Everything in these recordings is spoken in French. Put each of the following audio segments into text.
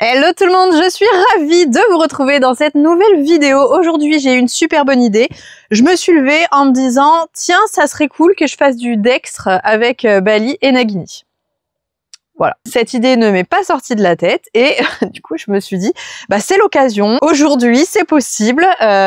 Hello tout le monde, je suis ravie de vous retrouver dans cette nouvelle vidéo. Aujourd'hui, j'ai une super bonne idée. Je me suis levée en me disant, tiens, ça serait cool que je fasse du dextre avec Bali et Nagini. Voilà, cette idée ne m'est pas sortie de la tête et du coup je me suis dit bah c'est l'occasion, aujourd'hui c'est possible,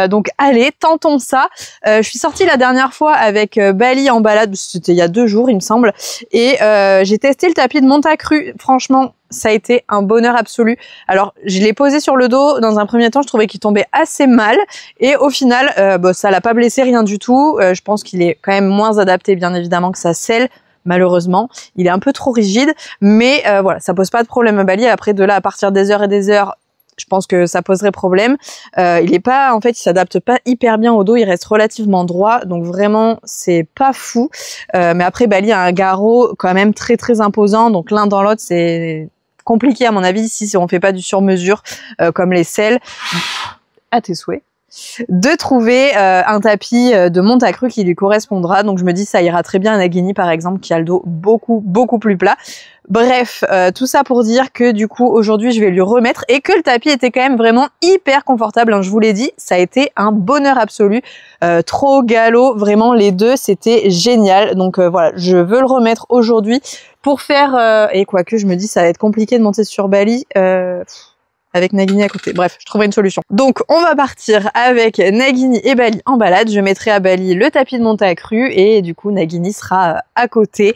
donc allez tentons ça. Je suis sortie la dernière fois avec Bali en balade, c'était il y a 2 jours il me semble, et j'ai testé le tapis de Montacru. Franchement ça a été un bonheur absolu. Alors je l'ai posé sur le dos, dans un premier temps je trouvais qu'il tombait assez mal et au final ça l'a pas blessé, rien du tout. Je pense qu'il est quand même moins adapté bien évidemment que sa selle. Malheureusement, il est un peu trop rigide, mais voilà, ça pose pas de problème à Bali. Après, de là, à partir des heures et des heures, je pense que ça poserait problème. Il est pas, en fait, il s'adapte pas hyper bien au dos, il reste relativement droit, donc vraiment, c'est pas fou. Mais après, Bali a un garrot quand même très très imposant, donc l'un dans l'autre, c'est compliqué à mon avis si on fait pas du sur-mesure comme les selles. À tes souhaits. De trouver un tapis de Montacru qui lui correspondra. Donc je me dis ça ira très bien à Nagini par exemple qui a le dos beaucoup plus plat. Bref, tout ça pour dire que du coup aujourd'hui je vais lui remettre et que le tapis était quand même vraiment hyper confortable, hein, je vous l'ai dit, ça a été un bonheur absolu, trop galop, vraiment les deux c'était génial. Donc voilà, je veux le remettre aujourd'hui pour faire, et quoique je me dis ça va être compliqué de monter sur Bali, avec Nagini à côté. Bref, je trouverai une solution. Donc, on va partir avec Nagini et Bali en balade. Je mettrai à Bali le tapis de Montacru et du coup, Nagini sera à côté.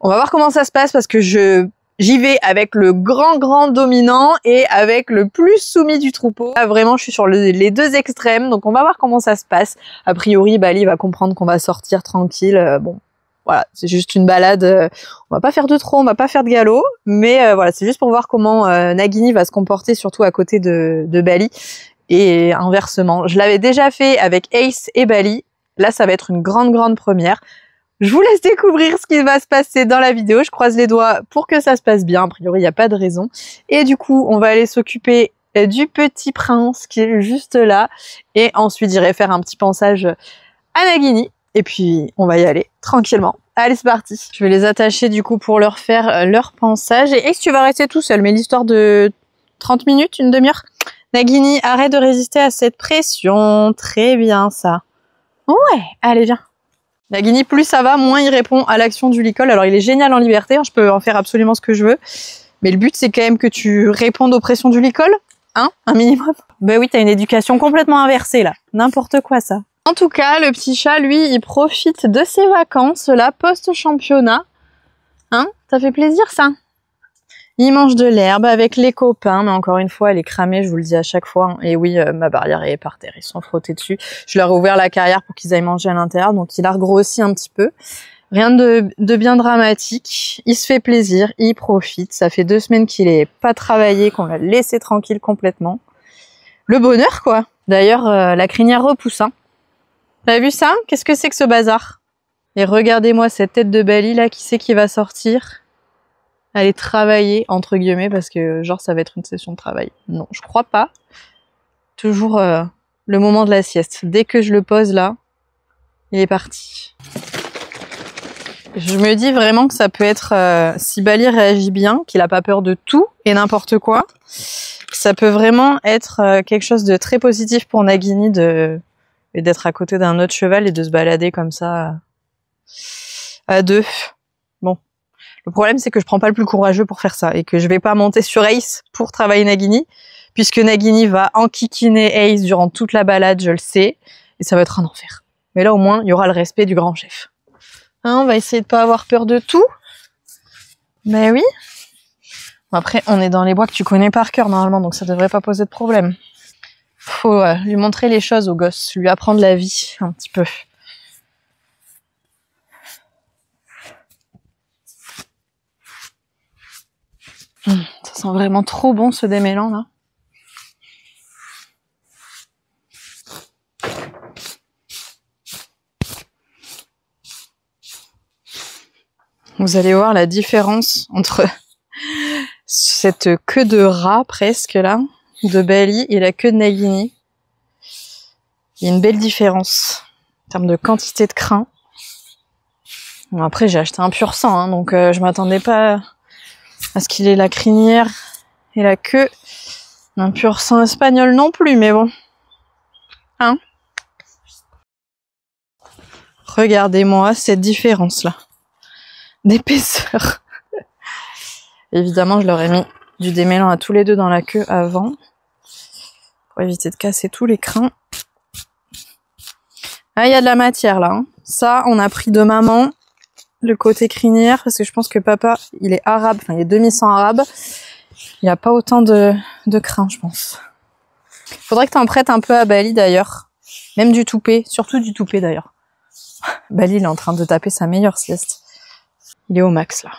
On va voir comment ça se passe parce que j'y vais avec le grand dominant et avec le plus soumis du troupeau. Là, vraiment, je suis sur les deux extrêmes. Donc, on va voir comment ça se passe. A priori, Bali va comprendre qu'on va sortir tranquille. Bon. Voilà, c'est juste une balade, on va pas faire de trop, on va pas faire de galop, mais voilà, c'est juste pour voir comment Nagini va se comporter, surtout à côté de Bali, et inversement. Je l'avais déjà fait avec Ace et Bali, là ça va être une grande première. Je vous laisse découvrir ce qui va se passer dans la vidéo, je croise les doigts pour que ça se passe bien, a priori il n'y a pas de raison. Et du coup, on va aller s'occuper du petit prince qui est juste là, et ensuite j'irai faire un petit pansage à Nagini. Et puis, on va y aller tranquillement. Allez, c'est parti. Je vais les attacher du coup pour leur faire leur pansage. Et Ace, tu vas rester tout seul, mais l'histoire de 30 minutes, une demi-heure. Nagini, arrête de résister à cette pression. Très bien, ça. Ouais, allez, viens. Nagini, plus ça va, moins il répond à l'action du licol. Alors, il est génial en liberté, hein, je peux en faire absolument ce que je veux. Mais le but, c'est quand même que tu répondes aux pressions du licol. Hein, un minimum. Ben oui, t'as une éducation complètement inversée, là. N'importe quoi, ça. En tout cas, le petit chat, lui, il profite de ses vacances, là, post-championnat. Hein? Ça fait plaisir, ça? Il mange de l'herbe avec les copains, mais encore une fois, elle est cramée, je vous le dis à chaque fois. Et oui, ma barrière est par terre, ils sont frottés dessus. Je leur ai ouvert la carrière pour qu'ils aillent manger à l'intérieur, donc il a regrossi un petit peu. Rien de bien dramatique. Il se fait plaisir, il profite. Ça fait 2 semaines qu'il est pas travaillé, qu'on l'a laissé tranquille complètement. Le bonheur, quoi. D'ailleurs, la crinière repousse, hein. T'as vu ça? Qu'est-ce que c'est que ce bazar? Et regardez-moi cette tête de Bali là, qui c'est qui va sortir? Aller travailler, entre guillemets, parce que genre ça va être une session de travail. Non, je crois pas. Toujours le moment de la sieste. Dès que je le pose là, il est parti. Je me dis vraiment que ça peut être, si Bali réagit bien, qu'il a pas peur de tout et n'importe quoi, ça peut vraiment être quelque chose de très positif pour Nagini et d'être à côté d'un autre cheval et de se balader comme ça à 2. Bon, le problème c'est que je prends pas le plus courageux pour faire ça et que je vais pas monter sur Ace pour travailler Nagini, puisque Nagini va enquiquiner Ace durant toute la balade, je le sais, et ça va être un enfer. Mais là au moins il y aura le respect du grand chef. Hein, on va essayer de pas avoir peur de tout. Mais oui. Bon, après on est dans les bois que tu connais par cœur normalement, donc ça devrait pas poser de problème. Faut lui montrer les choses au gosse, lui apprendre la vie un petit peu. Ça sent vraiment trop bon ce démêlant là. Vous allez voir la différence entre cette queue de rat presque là, de Bali et la queue de Nagini. Il y a une belle différence en termes de quantité de crin. Bon, après j'ai acheté un pur sang, hein, donc je m'attendais pas à ce qu'il ait la crinière Et la queue, un pur sang espagnol non plus, mais bon. Hein? Regardez-moi cette différence-là d'épaisseur. Évidemment, je leur ai mis du démêlant à tous les deux dans la queue avant pour éviter de casser tous les crins. Ah, il y a de la matière là. Hein. Ça, on a pris de maman le côté crinière parce que je pense que papa, il est arabe, enfin il est demi-sang arabe. Il n'y a pas autant de crins, je pense. Faudrait que t'en prêtes un peu à Bali d'ailleurs. Même du toupet, surtout du toupet d'ailleurs. Bali, il est en train de taper sa meilleure sieste. Il est au max là.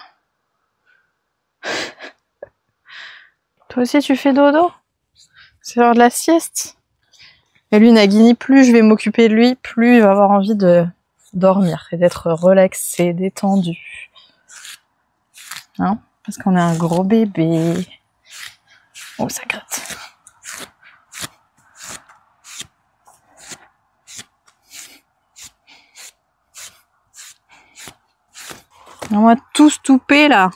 Toi aussi tu fais dodo? C'est l'heure de la sieste. Et lui, Nagini, plus je vais m'occuper de lui, plus il va avoir envie de dormir et d'être relaxé, détendu. Hein? Parce qu'on a un gros bébé. Oh, ça gratte. On va tous touper là.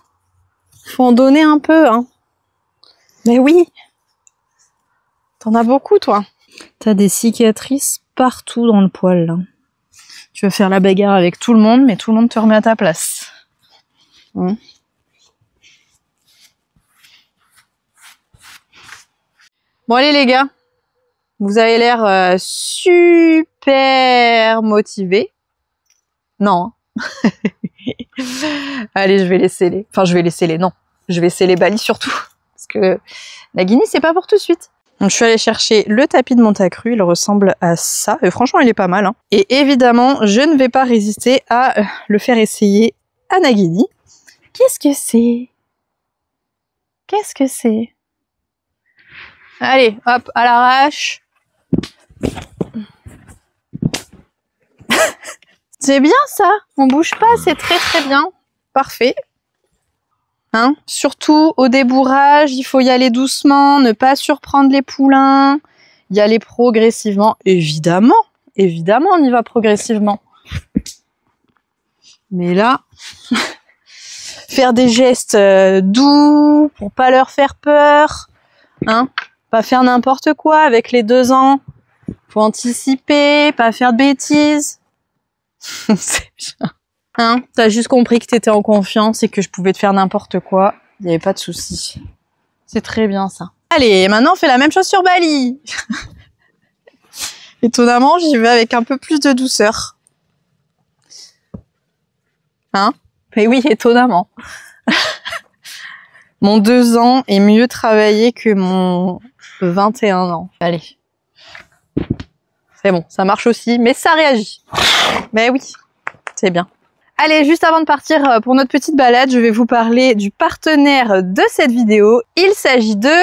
Faut en donner un peu, hein. Mais oui. T'en as beaucoup, toi. T'as des cicatrices partout dans le poil, là. Tu vas faire la bagarre avec tout le monde, mais tout le monde te remet à ta place. Bon, allez, les gars. Vous avez l'air super motivés. Non. Allez, je vais les sceller. Enfin, je vais les sceller, non. Je vais sceller Bali surtout. Parce que Nagini, c'est pas pour tout de suite. Donc, je suis allée chercher le tapis de Montacru. Il ressemble à ça. Et franchement, il est pas mal. Hein. Et évidemment, je ne vais pas résister à le faire essayer à Nagini. Qu'est-ce que c'est? Qu'est-ce que c'est? Allez, hop, à l'arrache. C'est bien ça. On bouge pas, c'est très très bien. Parfait. Hein? Surtout au débourrage, il faut y aller doucement, ne pas surprendre les poulains, y aller progressivement. Évidemment, évidemment, on y va progressivement. Mais là, faire des gestes doux pour pas leur faire peur, hein? Pas faire n'importe quoi avec les 2 ans. Faut anticiper, pas faire de bêtises. C'est bien. Hein, t'as juste compris que t'étais en confiance et que je pouvais te faire n'importe quoi. Il n'y avait pas de souci. C'est très bien ça. Allez, maintenant on fait la même chose sur Bali. Étonnamment, j'y vais avec un peu plus de douceur. Hein? Mais oui, étonnamment. Mon 2 ans est mieux travaillé que mon 21 ans. Allez. C'est bon, ça marche aussi, mais ça réagit. Mais oui, c'est bien. Allez, juste avant de partir pour notre petite balade, je vais vous parler du partenaire de cette vidéo. Il s'agit de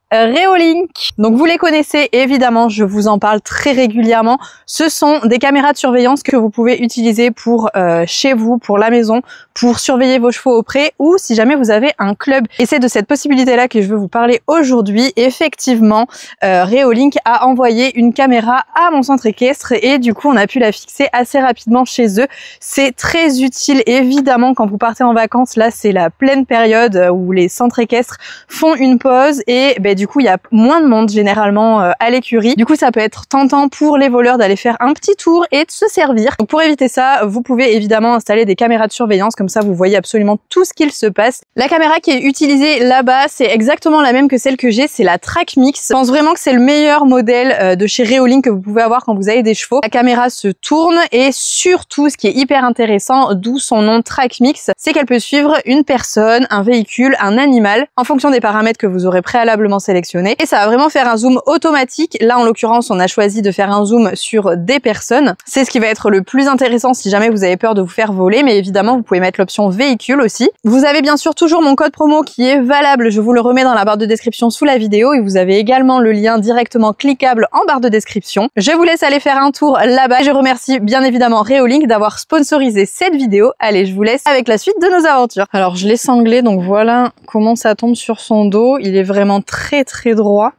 Reolink. Donc vous les connaissez, évidemment, je vous en parle très régulièrement. Ce sont des caméras de surveillance que vous pouvez utiliser pour chez vous, pour la maison, pour surveiller vos chevaux au pré ou si jamais vous avez un club. Et c'est de cette possibilité-là que je veux vous parler aujourd'hui. Effectivement, Reolink a envoyé une caméra à mon centre équestre et du coup on a pu la fixer assez rapidement chez eux. C'est très utile, évidemment, quand vous partez en vacances. Là, c'est la pleine période où les centres équestres font une pause et du coup il y a moins de monde généralement à l'écurie. Du coup ça peut être tentant pour les voleurs d'aller faire un petit tour et de se servir. Donc pour éviter ça, vous pouvez évidemment installer des caméras de surveillance, comme ça vous voyez absolument tout ce qu'il se passe. La caméra qui est utilisée là-bas, c'est exactement la même que celle que j'ai, c'est la TrackMix. Je pense vraiment que c'est le meilleur modèle de chez Reolink que vous pouvez avoir quand vous avez des chevaux. La caméra se tourne et surtout ce qui est hyper intéressant, d'où son nom TrackMix, c'est qu'elle peut suivre une personne, un véhicule, un animal en fonction des paramètres que vous aurez préalablement sélectionné et ça va vraiment faire un zoom automatique. Là en l'occurrence on a choisi de faire un zoom sur des personnes. C'est ce qui va être le plus intéressant si jamais vous avez peur de vous faire voler, mais évidemment vous pouvez mettre l'option véhicule aussi. Vous avez bien sûr toujours mon code promo qui est valable, je vous le remets dans la barre de description sous la vidéo et vous avez également le lien directement cliquable en barre de description. Je vous laisse aller faire un tour là-bas. Je remercie bien évidemment Reolink d'avoir sponsorisé cette vidéo. Allez, je vous laisse avec la suite de nos aventures. Alors je l'ai sanglé, donc voilà comment ça tombe sur son dos. Il est vraiment très droit.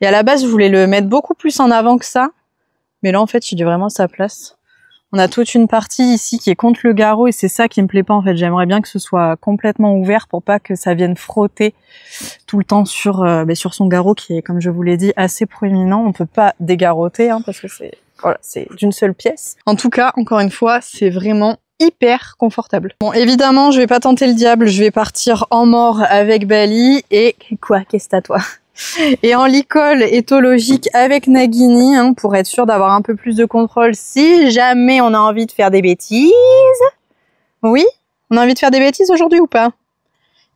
Et à la base, je voulais le mettre beaucoup plus en avant que ça. Mais là, en fait, il est vraiment à sa place. On a toute une partie ici qui est contre le garrot et c'est ça qui me plaît pas en fait. J'aimerais bien que ce soit complètement ouvert pour pas que ça vienne frotter tout le temps sur son garrot qui est, comme je vous l'ai dit, assez proéminent. On peut pas dégarroter hein, parce que c'est d'une seule pièce. En tout cas, encore une fois, c'est vraiment hyper confortable. Bon, évidemment, je vais pas tenter le diable. Je vais partir en mort avec Bali et quoi, qu'est-ce que t'as toi? Et en licol éthologique avec Nagini, hein, pour être sûr d'avoir un peu plus de contrôle si jamais on a envie de faire des bêtises. Oui? On a envie de faire des bêtises aujourd'hui ou pas?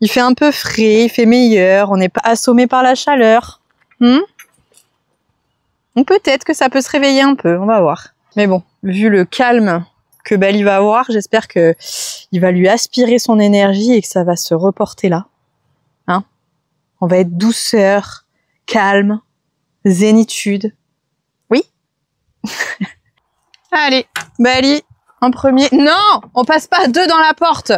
Il fait un peu frais, il fait meilleur, on n'est pas assommé par la chaleur. Donc peut-être que ça peut se réveiller un peu, on va voir. Mais bon, vu le calme que Bali va avoir, j'espère que il va lui aspirer son énergie et que ça va se reporter là. Hein? On va être douceur, calme, zénitude. Oui? Allez, Bali, en premier. Non! On passe pas à deux dans la porte!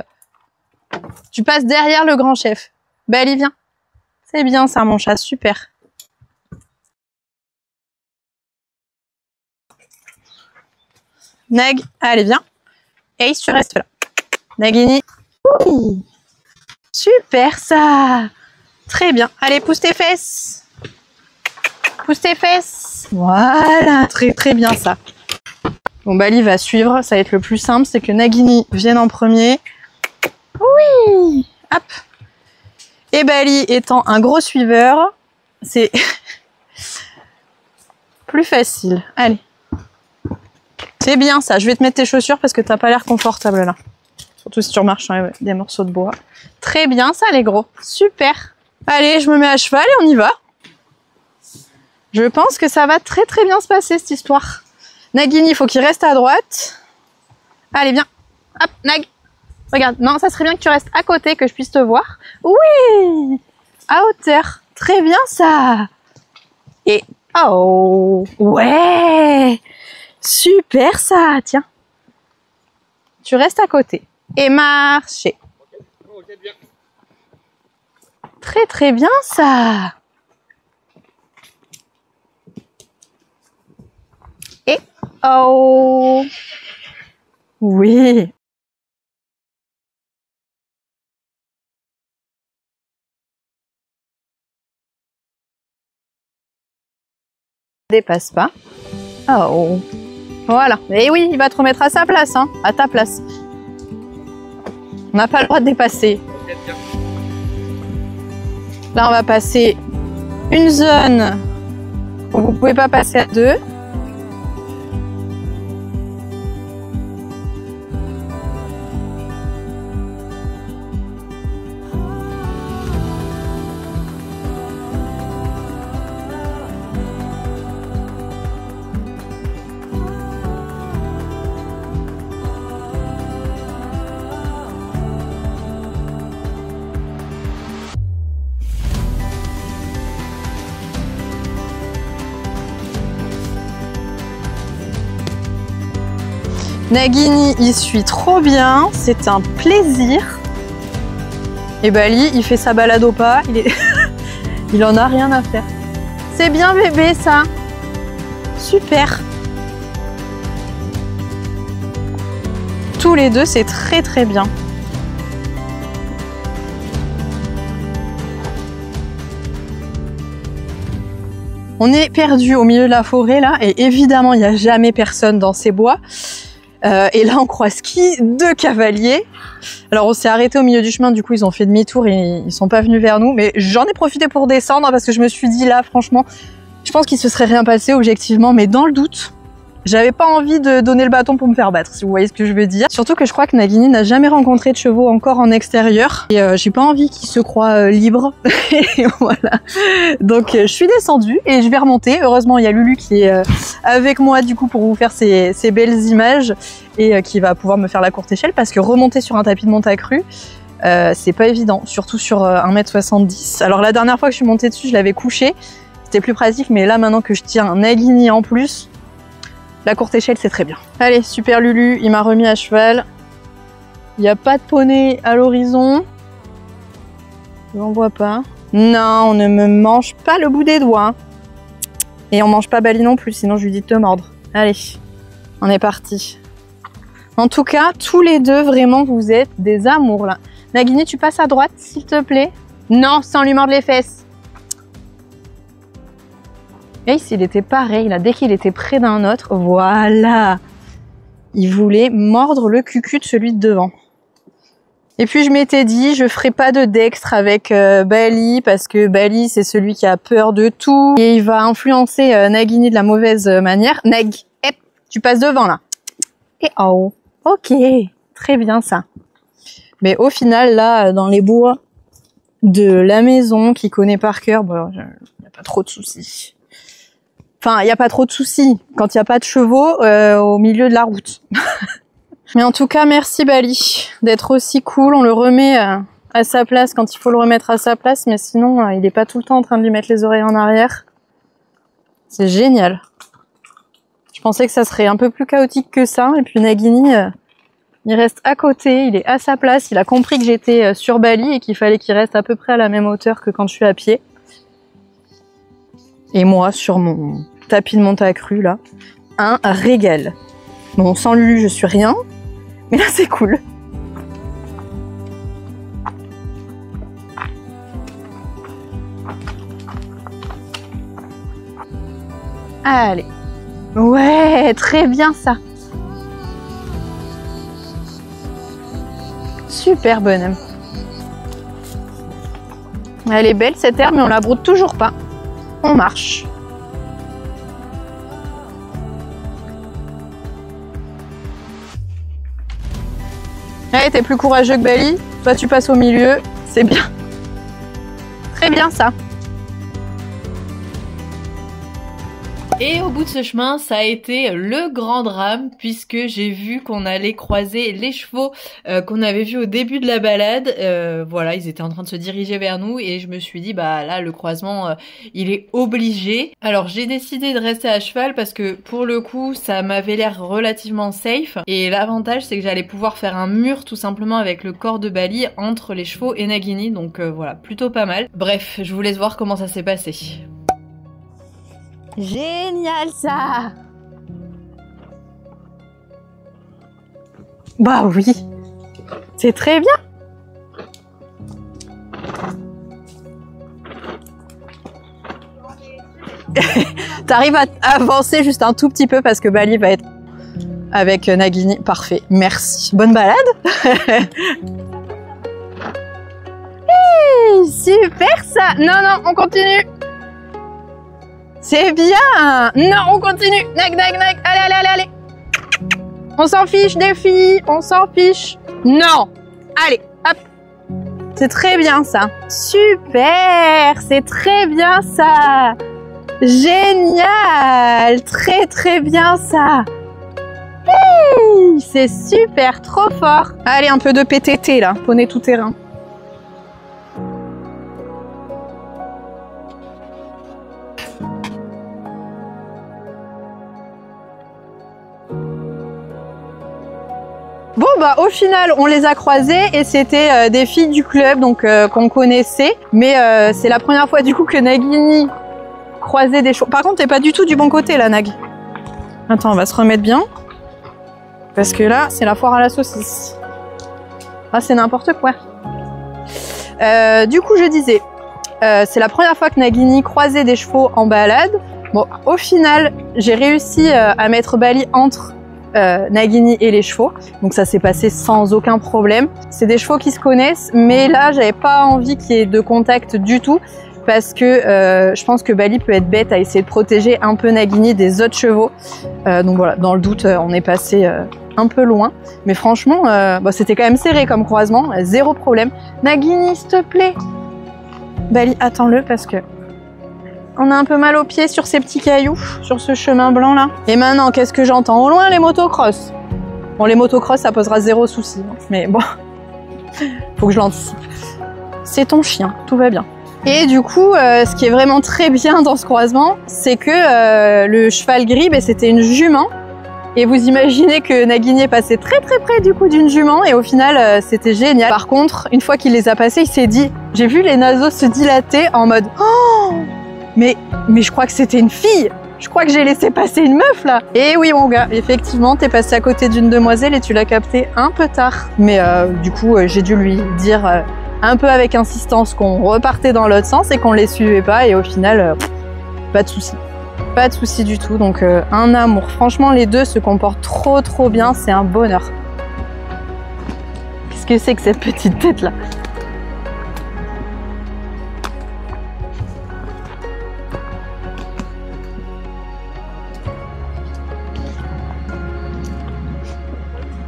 Tu passes derrière le grand chef. Bali, viens. C'est bien ça, mon chat, super. Nag, allez, viens. Ace, tu restes là. Nagini. Oui. Super ça! Très bien. Allez, pousse tes fesses. Pousse tes fesses. Voilà, très très bien ça. Bon, Bali va suivre. Ça va être le plus simple, c'est que Nagini vienne en premier. Oui. Hop. Et Bali étant un gros suiveur, c'est plus facile. Allez. C'est bien ça. Je vais te mettre tes chaussures parce que t'as pas l'air confortable là. Surtout si tu remarches sur des morceaux de bois. Très bien ça les gros. Super. Allez, je me mets à cheval et on y va. Je pense que ça va très très bien se passer cette histoire. Nagini, il faut qu'il reste à droite. Allez, viens. Hop, Nag. Regarde, non, ça serait bien que tu restes à côté, que je puisse te voir. Oui, à hauteur. Très bien ça. Et, oh, ouais. Super ça, tiens. Tu restes à côté. Et marcher. Okay, bien. Très très bien ça. Et oh. Oui. Dépasse pas. Oh. Voilà. Et oui, il va te remettre à sa place, hein, à ta place. On n'a pas le droit de dépasser. Là, on va passer une zone où vous ne pouvez pas passer à deux. Nagini, il suit trop bien, c'est un plaisir. Et Bali, il fait sa balade au pas, il en a rien à faire. C'est bien bébé ça. Super. Tous les deux, c'est très très bien. On est perdu au milieu de la forêt là, et évidemment, il n'y a jamais personne dans ces bois. Et là, on croise qui? Deux cavaliers. Alors, on s'est arrêté au milieu du chemin, du coup, ils ont fait demi-tour et ils sont pas venus vers nous. Mais j'en ai profité pour descendre parce que je me suis dit là, franchement, je pense qu'il se serait rien passé objectivement. Mais dans le doute, j'avais pas envie de donner le bâton pour me faire battre, si vous voyez ce que je veux dire. Surtout que je crois que Nagini n'a jamais rencontré de chevaux encore en extérieur. Et j'ai pas envie qu'il se croie libre. Et voilà. Donc je suis descendue et je vais remonter. Heureusement, il y a Lulu qui est avec moi du coup pour vous faire ces belles images et qui va pouvoir me faire la courte échelle parce que remonter sur un tapis de monte accru, c'est pas évident, surtout sur 1,70 m. Alors la dernière fois que je suis montée dessus, je l'avais couché. C'était plus pratique, mais là maintenant que je tiens un Nagini en plus, la courte échelle, c'est très bien. Allez, super Lulu, il m'a remis à cheval. Il n'y a pas de poney à l'horizon. Je n'en vois pas. Non, on ne me mange pas le bout des doigts. Et on mange pas Bali non plus, sinon je lui dis de te mordre. Allez, on est parti. En tout cas, tous les deux, vraiment, vous êtes des amours là. Nagini, tu passes à droite, s'il te plaît. Non, sans lui mordre les fesses. Ace, il était pareil, là, dès qu'il était près d'un autre, voilà. Il voulait mordre le cucu de celui de devant. Et puis je m'étais dit, je ferai pas de dextre avec Bali, parce que Bali, c'est celui qui a peur de tout. Et il va influencer Nagini de la mauvaise manière. Nag, hep, tu passes devant là. Et oh, ok, très bien ça. Mais au final, là, dans les bois de la maison, qu'il connaît par cœur, bon, il n'y a pas trop de soucis. Enfin, il n'y a pas trop de soucis quand il n'y a pas de chevaux au milieu de la route. Mais en tout cas, merci Bali d'être aussi cool. On le remet à sa place quand il faut le remettre à sa place, mais sinon, il n'est pas tout le temps en train de lui mettre les oreilles en arrière. C'est génial. Je pensais que ça serait un peu plus chaotique que ça. Et puis Nagini, il reste à côté, il est à sa place. Il a compris que j'étais sur Bali et qu'il fallait qu'il reste à peu près à la même hauteur que quand je suis à pied. Et moi, sur mon tapis de monte à cru, là, un régal. Bon, sans Lulu, je suis rien. Mais là, c'est cool. Allez. Ouais, très bien ça. Super bonhomme. Elle est belle cette herbe, mais on la broute toujours pas. On marche. Allez, t'es plus courageux que Bali. Toi, tu passes au milieu. C'est bien. Très bien, ça. Et au bout de ce chemin, ça a été le grand drame puisque j'ai vu qu'on allait croiser les chevaux qu'on avait vus au début de la balade. Voilà, ils étaient en train de se diriger vers nous et je me suis dit, bah là, le croisement, il est obligé. Alors, j'ai décidé de rester à cheval parce que pour le coup, ça m'avait l'air relativement safe. Et l'avantage, c'est que j'allais pouvoir faire un mur tout simplement avec le corps de Bali entre les chevaux et Nagini. Donc voilà, plutôt pas mal. Bref, je vous laisse voir comment ça s'est passé. Génial ça! Bah oui, c'est très bien. T'arrives à avancer juste un tout petit peu parce que Bali va être avec Nagini. Parfait, merci. Bonne balade. Hey, super ça! Non, non, on continue. C'est bien! Non, on continue! Nag, nag, nag! Allez, allez, allez, allez! On s'en fiche des filles! On s'en fiche! Non! Allez, hop! C'est très bien ça! Super! C'est très bien ça! Génial! Très très bien ça! Hey, c'est super! Trop fort! Allez, un peu de PTT là, poney tout terrain. Bon bah au final on les a croisées et c'était des filles du club donc qu'on connaissait, mais c'est la première fois du coup que Nagini croisait des chevaux. Par contre t'es pas du tout du bon côté là Nag. Attends, on va se remettre bien parce que là c'est la foire à la saucisse. Ah c'est n'importe quoi. Du coup je disais c'est la première fois que Nagini croisait des chevaux en balade. Bon au final j'ai réussi à mettre Bali entre Nagini et les chevaux, donc ça s'est passé sans aucun problème. C'est des chevaux qui se connaissent, mais là j'avais pas envie qu'il y ait de contact du tout parce que je pense que Bali peut être bête à essayer de protéger un peu Nagini des autres chevaux. Donc voilà, dans le doute on est passé un peu loin, mais franchement bah, c'était quand même serré comme croisement, zéro problème. Nagini s'il te plaît, Bali attends-le parce que on a un peu mal aux pieds sur ces petits cailloux, sur ce chemin blanc là. Et maintenant, qu'est-ce que j'entends? Au loin, les motocross. Bon, les motocross, ça posera zéro souci. Mais bon, faut que je l'anticipe. C'est ton chien, tout va bien. Et du coup, ce qui est vraiment très bien dans ce croisement, c'est que le cheval gris, ben, c'était une jument. Et vous imaginez que Nagini est passé très très près du coup d'une jument et au final c'était génial. Par contre, une fois qu'il les a passés, il s'est dit, j'ai vu les naseaux se dilater en mode oh! Mais je crois que c'était une fille. Je crois que j'ai laissé passer une meuf là. Et oui mon gars, effectivement, t'es passé à côté d'une demoiselle et tu l'as capté un peu tard. Mais du coup, j'ai dû lui dire un peu avec insistance qu'on repartait dans l'autre sens et qu'on les suivait pas. Et au final, pas de souci. Pas de souci du tout. Donc un amour. Franchement, les deux se comportent trop bien. C'est un bonheur. Qu'est-ce que c'est que cette petite tête là?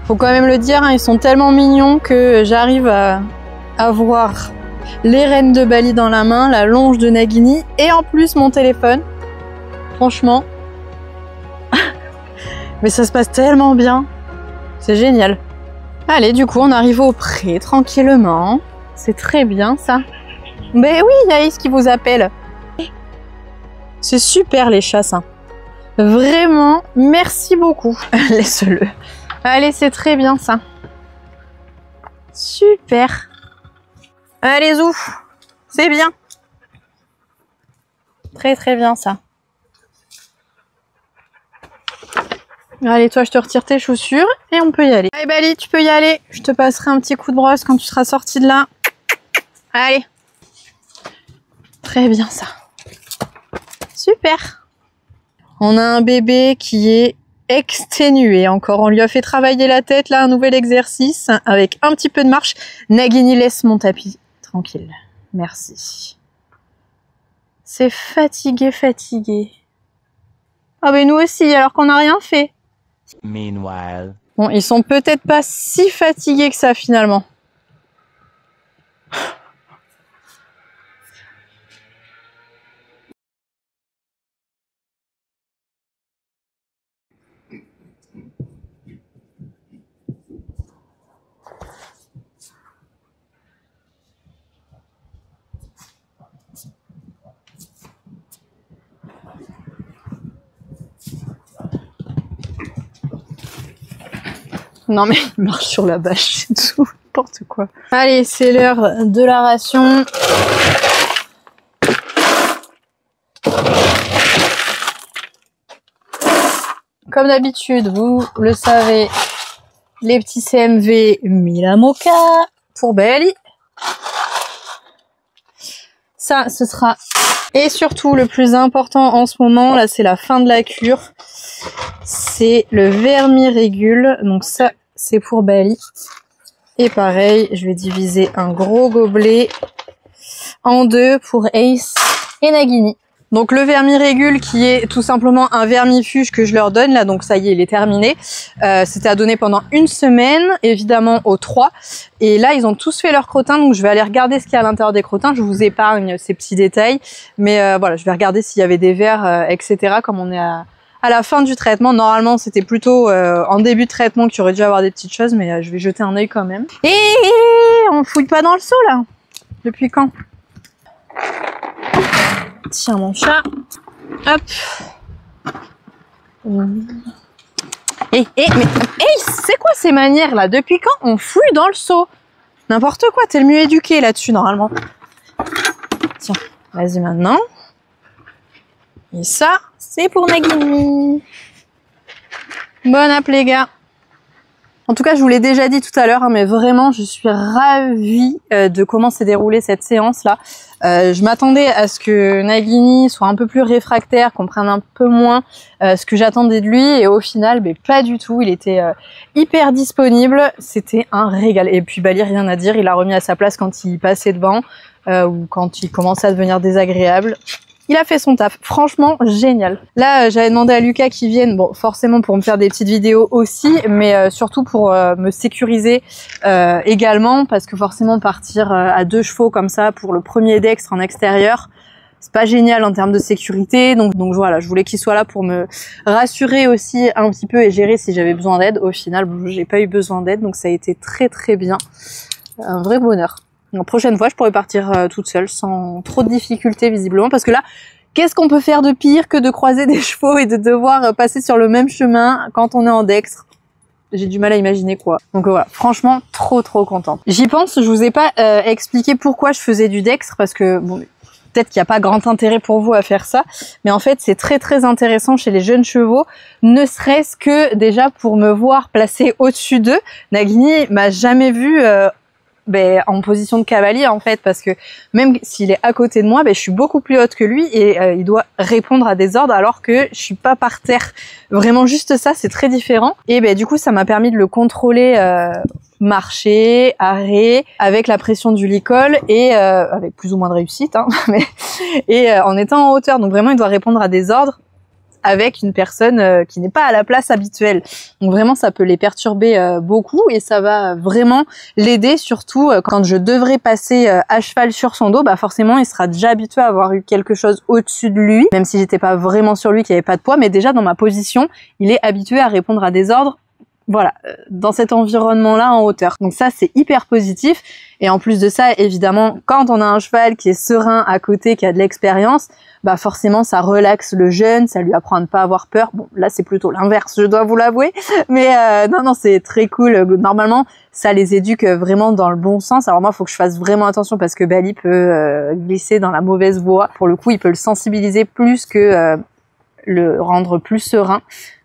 Faut quand même le dire, hein, ils sont tellement mignons que j'arrive à voir les rennes de Bali dans la main, la longe de Nagini et en plus mon téléphone. Franchement. Mais ça se passe tellement bien. C'est génial. Allez, du coup, on arrive au pré tranquillement. C'est très bien ça. Mais oui, Yaïs qui vous appelle. C'est super les chats, ça. Vraiment, merci beaucoup. Laisse-le. Allez, c'est très bien ça. Super. Allez, Zou. C'est bien. Très bien ça. Allez, toi, je te retire tes chaussures et on peut y aller. Allez, Bali, tu peux y aller. Je te passerai un petit coup de brosse quand tu seras sorti de là. Allez. Très bien ça. Super. On a un bébé qui est exténué encore. On lui a fait travailler la tête, là, un nouvel exercice avec un petit peu de marche. Nagini, laisse mon tapis. Tranquille. Merci. C'est fatigué. Ah ben nous aussi, alors qu'on n'a rien fait. Meanwhile. Bon, ils sont peut-être pas si fatigués que ça finalement. Non mais il marche sur la bâche, c'est tout, n'importe quoi. Allez, c'est l'heure de la ration. Comme d'habitude, vous le savez, les petits CMV Mila Mocha pour Bali. Ça, ce sera... Et surtout, le plus important en ce moment, là, c'est la fin de la cure. C'est le vermirégule. Donc ça, c'est pour Bali. Et pareil, je vais diviser un gros gobelet en deux pour Ace et Nagini. Donc le vermirégule qui est tout simplement un vermifuge que je leur donne là, donc ça y est, il est terminé. C'était à donner pendant une semaine, évidemment aux 3. Et là, ils ont tous fait leurs crottins, donc je vais aller regarder ce qu'il y a à l'intérieur des crottins. Je vous épargne ces petits détails, mais voilà, je vais regarder s'il y avait des vers, etc. Comme on est à la fin du traitement. Normalement, c'était plutôt en début de traitement qu'il y aurait dû avoir des petites choses, mais je vais jeter un œil quand même. Et on fouille pas dans le seau là. Depuis quand? Tiens mon chat, hop. Mais c'est quoi ces manières là? Depuis quand on fouille dans le seau? N'importe quoi, t'es le mieux éduqué là-dessus normalement. Tiens, vas-y maintenant. Et ça, c'est pour Nagini. Bon app les gars. En tout cas, je vous l'ai déjà dit tout à l'heure, hein, mais vraiment, je suis ravie de comment s'est déroulée cette séance-là. Je m'attendais à ce que Nagini soit un peu plus réfractaire, comprenne un peu moins ce que j'attendais de lui, et au final, mais pas du tout. Il était hyper disponible, c'était un régal. Et puis Bali, rien à dire, il l'a remis à sa place quand il passait devant, ou quand il commençait à devenir désagréable. Il a fait son taf, franchement génial. Là, j'avais demandé à Lucas qu'il vienne, bon, forcément pour me faire des petites vidéos aussi, mais surtout pour me sécuriser également, parce que forcément partir à 2 chevaux comme ça pour le premier dextre en extérieur, c'est pas génial en termes de sécurité. Donc voilà, je voulais qu'il soit là pour me rassurer aussi un petit peu et gérer si j'avais besoin d'aide. Au final, bon, j'ai pas eu besoin d'aide, donc ça a été très bien, un vrai bonheur. La prochaine fois, je pourrais partir toute seule sans trop de difficultés visiblement, parce que là, qu'est-ce qu'on peut faire de pire que de croiser des chevaux et de devoir passer sur le même chemin quand on est en dextre? J'ai du mal à imaginer quoi. Donc voilà, franchement, trop contente. J'y pense, je vous ai pas expliqué pourquoi je faisais du dextre, parce que bon, peut-être qu'il n'y a pas grand intérêt pour vous à faire ça, mais en fait c'est très très intéressant chez les jeunes chevaux, ne serait-ce que déjà pour me voir placé au-dessus d'eux. Nagini m'a jamais vu en position de cavalier en fait, parce que même s'il est à côté de moi, je suis beaucoup plus haute que lui et il doit répondre à des ordres alors que je suis pas par terre. Vraiment juste ça, c'est très différent. Et du coup ça m'a permis de le contrôler marcher, arrêt, avec la pression du licol et avec plus ou moins de réussite, hein, et en étant en hauteur. Donc vraiment il doit répondre à des ordres avec une personne qui n'est pas à la place habituelle. Donc vraiment ça peut les perturber beaucoup et ça va vraiment l'aider, surtout quand je devrais passer à cheval sur son dos, forcément il sera déjà habitué à avoir eu quelque chose au-dessus de lui, même si j'étais pas vraiment sur lui, qu'il n'y avait pas de poids, mais déjà dans ma position, il est habitué à répondre à des ordres, voilà, dans cet environnement-là en hauteur. Donc ça c'est hyper positif. Et en plus de ça, évidemment, quand on a un cheval qui est serein à côté, qui a de l'expérience, forcément ça relaxe le jeune, ça lui apprend à ne pas avoir peur. Bon, là c'est plutôt l'inverse, je dois vous l'avouer, mais non, c'est très cool. Normalement, ça les éduque vraiment dans le bon sens. Alors moi, il faut que je fasse vraiment attention parce que Bali peut glisser dans la mauvaise voie. Pour le coup, il peut le sensibiliser plus que le rendre plus serein.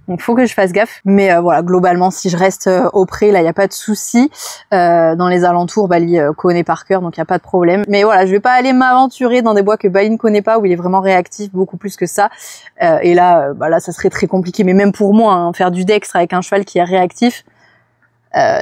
Donc faut que je fasse gaffe, mais voilà, globalement si je reste au pré, là il y a pas de souci. Dans les alentours, Bali connaît par cœur, donc il y a pas de problème. Mais voilà, je vais pas aller m'aventurer dans des bois que Bali ne connaît pas, où il est vraiment réactif, beaucoup plus que ça. Et là, là ça serait très compliqué, mais même pour moi, hein, faire du dextre avec un cheval qui est réactif,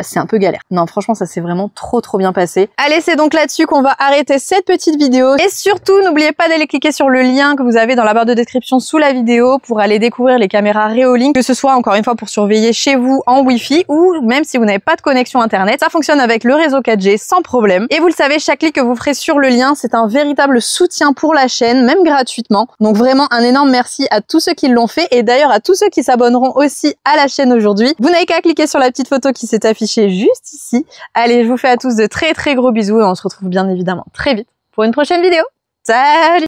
c'est un peu galère. Non, franchement, ça s'est vraiment trop bien passé. Allez, c'est donc là-dessus qu'on va arrêter cette petite vidéo. Et surtout, n'oubliez pas d'aller cliquer sur le lien que vous avez dans la barre de description sous la vidéo pour aller découvrir les caméras Reolink, que ce soit encore une fois pour surveiller chez vous en Wi-Fi ou même si vous n'avez pas de connexion internet. Ça fonctionne avec le réseau 4G sans problème. Et vous le savez, chaque clic que vous ferez sur le lien, c'est un véritable soutien pour la chaîne, même gratuitement. Donc vraiment un énorme merci à tous ceux qui l'ont fait et d'ailleurs à tous ceux qui s'abonneront aussi à la chaîne aujourd'hui. Vous n'avez qu'à cliquer sur la petite photo qui s'est affiché juste ici. Allez, je vous fais à tous de très gros bisous et on se retrouve bien évidemment très vite pour une prochaine vidéo. Salut!